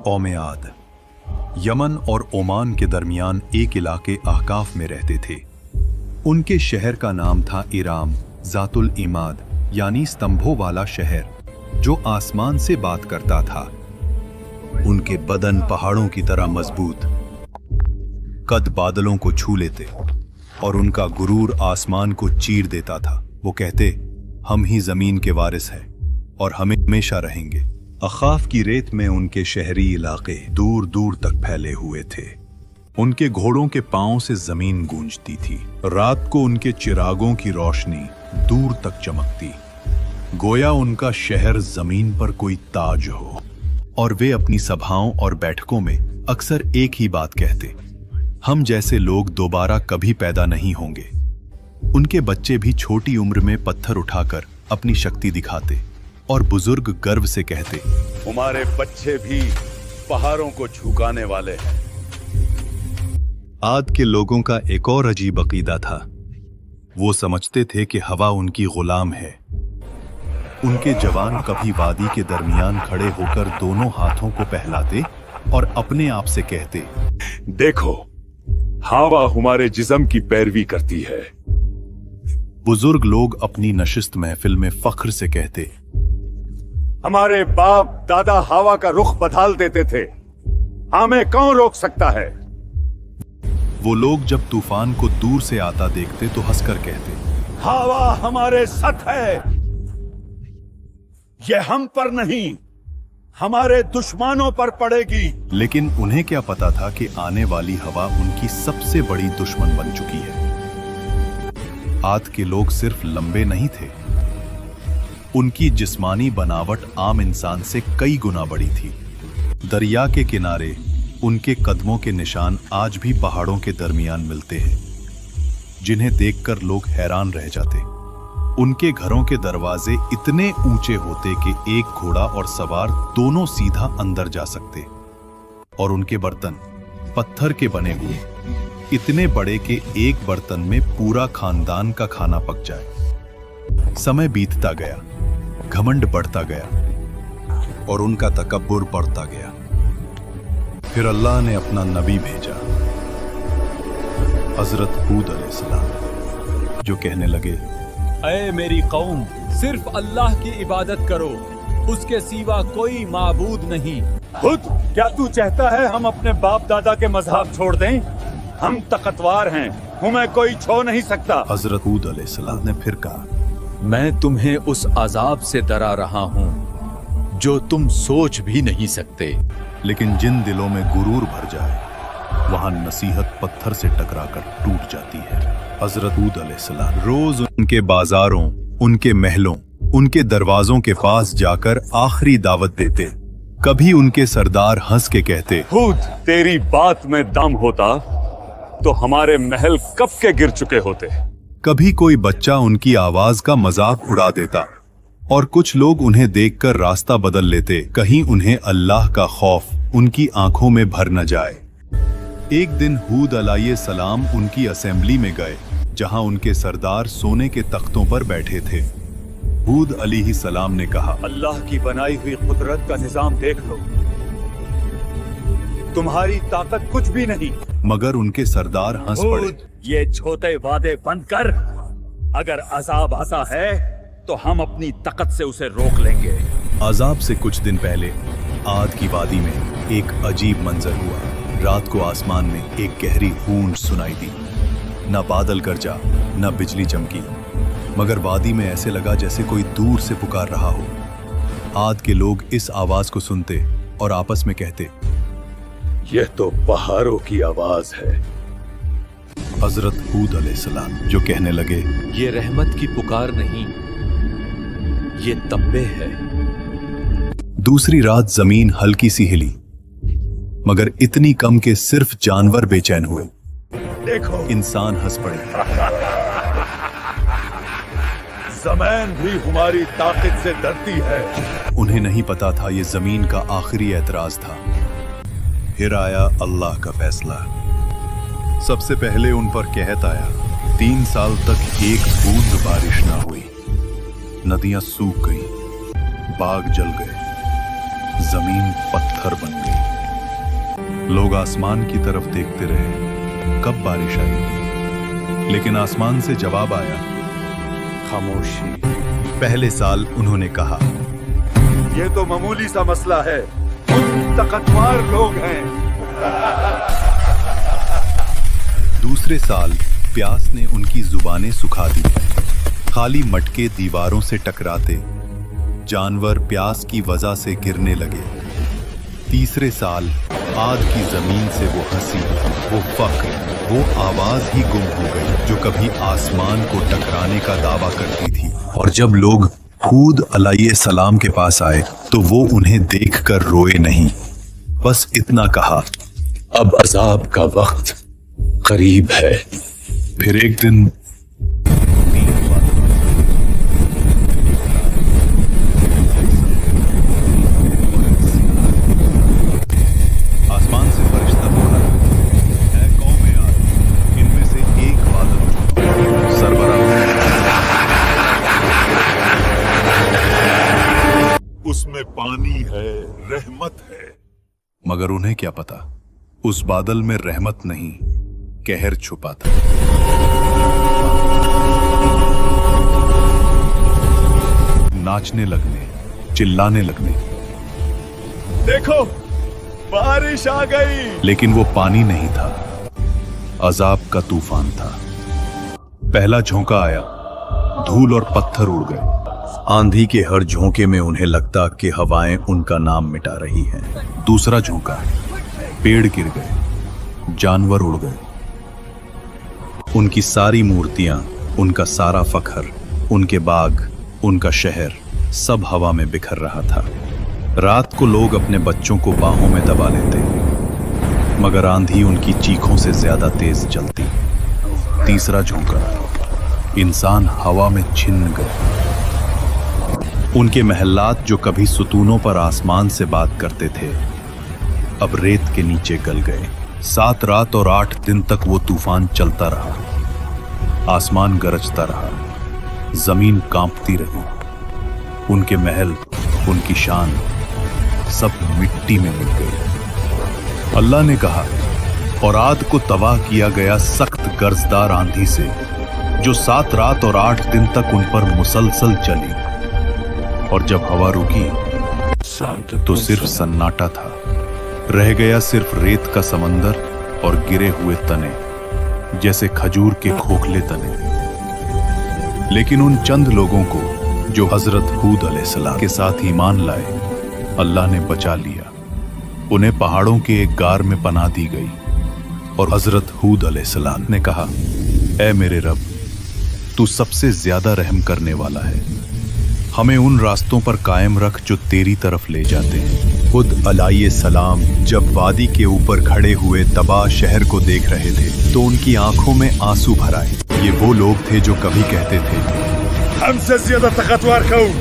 ओमेयाद Yemen और Oman के दरमियान एक इलाके अहकाफ में रहते थे। उनके शहर का नाम था इराम जातुल इमाद, यानी स्तंभों वाला शहर, जो आसमान से बात करता था। उनके बदन पहाड़ों की तरह मजबूत, कद बादलों को छू लेते और उनका गुरूर आसमान को चीर देता था। वो कहते, हम ही जमीन के वारिस हैं और हम हमेशा रहेंगे। अखाफ की रेत में उनके शहरी इलाके दूर दूर तक फैले हुए थे। उनके घोड़ों के पांव से जमीन गूंजती थी। रात को उनके चिरागों की रोशनी दूर तक चमकती, गोया उनका शहर जमीन पर कोई ताज हो। और वे अपनी सभाओं और बैठकों में अक्सर एक ही बात कहते, हम जैसे लोग दोबारा कभी पैदा नहीं होंगे। उनके बच्चे भी छोटी उम्र में पत्थर उठाकर अपनी शक्ति दिखाते और बुजुर्ग गर्व से कहते, हमारे बच्चे भी पहाड़ों को झुकाने वाले हैं। आद के लोगों का एक और अजीब अकीदा था। वो समझते थे कि हवा उनकी गुलाम है। उनके जवान कभी वादी के दरमियान खड़े होकर दोनों हाथों को पहलाते और अपने आप से कहते, देखो, हवा हमारे जिस्म की पैरवी करती है। बुजुर्ग लोग अपनी नशिस्त महफिल में फख्र से कहते, हमारे बाप दादा हवा का रुख बदल देते थे, हमें कौन रोक सकता है। वो लोग जब तूफान को दूर से आता देखते तो हंसकर कहते, हवा हमारे साथ है, ये हम पर नहीं, हमारे दुश्मनों पर पड़ेगी। लेकिन उन्हें क्या पता था कि आने वाली हवा उनकी सबसे बड़ी दुश्मन बन चुकी है। आद के लोग सिर्फ लंबे नहीं थे, उनकी जिस्मानी बनावट आम इंसान से कई गुना बड़ी थी। दरिया के किनारे उनके कदमों के निशान आज भी पहाड़ों के दरमियान मिलते हैं, जिन्हें देखकर लोग हैरान रह जाते। उनके घरों के दरवाजे इतने ऊंचे होते कि एक घोड़ा और सवार दोनों सीधा अंदर जा सकते, और उनके बर्तन पत्थर के बने हुए, इतने बड़े कि एक बर्तन में पूरा खानदान का खाना पक जाए। समय बीतता गया, घमंड बढ़ता गया और उनका तकब्बुर बढ़ता गया। फिर अल्लाह ने अपना नबी भेजा, हजरत हूद अलैहिस्सलाम, जो कहने लगे, ऐ मेरी कौम, सिर्फ अल्लाह की इबादत करो, उसके सिवा कोई माबूद नहीं। खुद क्या तू चाहता है हम अपने बाप दादा के मजहब छोड़ दें? हम ताकतवर हैं, हमें कोई छो नहीं सकता। हजरत हूद अलैहिस्सलाम ने फिर कहा, मैं तुम्हें उस अजाब से डरा रहा हूँ जो तुम सोच भी नहीं सकते। लेकिन जिन दिलों में गुरूर भर जाए, वहां नसीहत पत्थर से टकराकर टूट जाती है। हजरत हूद अलैहिस्सलाम रोज उनके बाजारों, उनके महलों, उनके दरवाजों के पास जाकर आखिरी दावत देते। कभी उनके सरदार हंस के कहते, हूद, तेरी बात में दम होता तो हमारे महल कब के गिर चुके होते। कभी कोई बच्चा उनकी आवाज का मजाक उड़ा देता और कुछ लोग उन्हें देखकर रास्ता बदल लेते, कहीं उन्हें अल्लाह का खौफ उनकी आंखों में भर न जाए। एक दिन हूद अलैहिस्सलाम उनकी असेंबली में गए, जहां उनके सरदार सोने के तख्तों पर बैठे थे। हूद अलैहिस्सलाम ने कहा, अल्लाह की बनाई हुई कुदरत का निजाम देख लो, तुम्हारी ताकत कुछ भी नहीं। मगर उनके सरदार हंस पड़े। ये छोटे वादे बंद कर, अगर अजाब आता है तो हम अपनी ताकत से उसे रोक लेंगे। अजाब से कुछ दिन पहले आद की वादी में एक अजीब मंजर हुआ। रात को आसमान में एक गहरी गूंज सुनाई दी। न बादल गरजा, न बिजली चमकी, मगर वादी में ऐसे लगा जैसे कोई दूर से पुकार रहा हो। आद के लोग इस आवाज को सुनते और आपस में कहते, यह तो पहाड़ों की आवाज है। हजरत हूद अलैहिस्सलाम, जो कहने लगे, ये रहमत की पुकार नहीं, ये तंबे है। दूसरी रात जमीन हल्की सी हिली, मगर इतनी कम कि सिर्फ जानवर बेचैन हुए। देखो, इंसान हंस पड़े। ज़मीन भी हमारी ताकत से डरती है। उन्हें नहीं पता था ये जमीन का आखिरी एतराज था। फिर आया अल्लाह का फैसला। सबसे पहले उन पर कहत आया, 3 साल तक एक बूंद बारिश ना हुई। नदियां सूख गईं, बाग जल गए, जमीन पत्थर बन गई। लोग आसमान की तरफ देखते रहे कब बारिश आएगी, लेकिन आसमान से जवाब आया खामोशी। पहले साल उन्होंने कहा, ये तो मामूली सा मसला है, हम ताकतवर लोग हैं। दूसरे साल प्यास ने उनकी जुबानें सुखा दी। खाली मटके दीवारों से टकराते, जानवर प्यास की वजह से गिरने लगे। तीसरे साल आग की जमीन से वो हंसी, वो फक्र, वो आवाज ही गुम हो गई जो कभी आसमान को टकराने का दावा करती थी। और जब लोग हूद अलैहिस्सलाम के पास आए तो वो उन्हें देखकर रोए नहीं, बस इतना कहा, अब अजाब का वक्त करीब है। फिर एक दिन आसमान से फरिश्ता बोला, ऐ कौम आद, इनमें से एक बादल सरबराह, उसमें पानी है, रहमत है। मगर उन्हें क्या पता, उस बादल में रहमत नहीं, कहर छुपा था। नाचने लगने, चिल्लाने लगने, देखो बारिश आ गई। लेकिन वो पानी नहीं था, अजाब का तूफान था। पहला झोंका आया, धूल और पत्थर उड़ गए। आंधी के हर झोंके में उन्हें लगता कि हवाएं उनका नाम मिटा रही हैं। दूसरा झोंका, पेड़ गिर गए, जानवर उड़ गए। उनकी सारी मूर्तियां, उनका सारा फखर, उनके बाग, उनका शहर, सब हवा में बिखर रहा था। रात को लोग अपने बच्चों को बाहों में दबा लेते, मगर आंधी उनकी चीखों से ज्यादा तेज चलती। तीसरा झोंका, इंसान हवा में छिन्न गए। उनके महल्लात जो कभी सुतूनों पर आसमान से बात करते थे, अब रेत के नीचे गल गए। 7 रात और 8 दिन तक वो तूफान चलता रहा। आसमान गरजता रहा, जमीन कांपती रही। उनके महल, उनकी शान, सब मिट्टी में मिल गए। अल्लाह ने कहा, और आद को तबाह किया गया सख्त गर्जदार आंधी से, जो 7 रात और 8 दिन तक उन पर मुसलसल चली। और जब हवा रुकी तो सिर्फ सन्नाटा था। रह गया सिर्फ रेत का समंदर और गिरे हुए तने, जैसे खजूर के खोखले तने। लेकिन उन चंद लोगों को जो हजरत हूद अलैहिस्सलाम के साथ ईमान लाए, अल्लाह ने बचा लिया। उन्हें पहाड़ों के एक गार में पनाह दी गई। और हजरत हूद अलैहिस्सलाम ने कहा, ऐ मेरे रब, तू सबसे ज्यादा रहम करने वाला है, हमें उन रास्तों पर कायम रख जो तेरी तरफ ले जाते हैं। खुद अलैहिस्सलाम जब वादी के ऊपर खड़े हुए तबाह शहर को देख रहे थे तो उनकी आंखों में आंसू भर आए। ये वो लोग थे जो कभी कहते थे, हमसे ज्यादा ताकतवर कौन।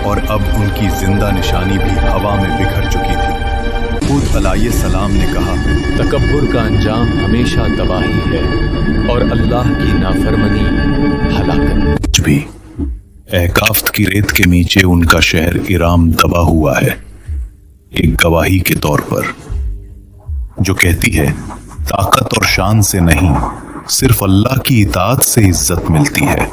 और अब उनकी जिंदा निशानी भी हवा में बिखर चुकी थी। खुद अलैहिस्सलाम ने कहा, तकब्बुर का अंजाम हमेशा तबाही है और अल्लाह की नाफरमानी हलाकत। कुछ भी एकाफ्त की रेत के नीचे उनका शहर इराम दबा हुआ है, एक गवाही के तौर पर जो कहती है, ताकत और शान से नहीं, सिर्फ अल्लाह की इताअत से इज्जत मिलती है।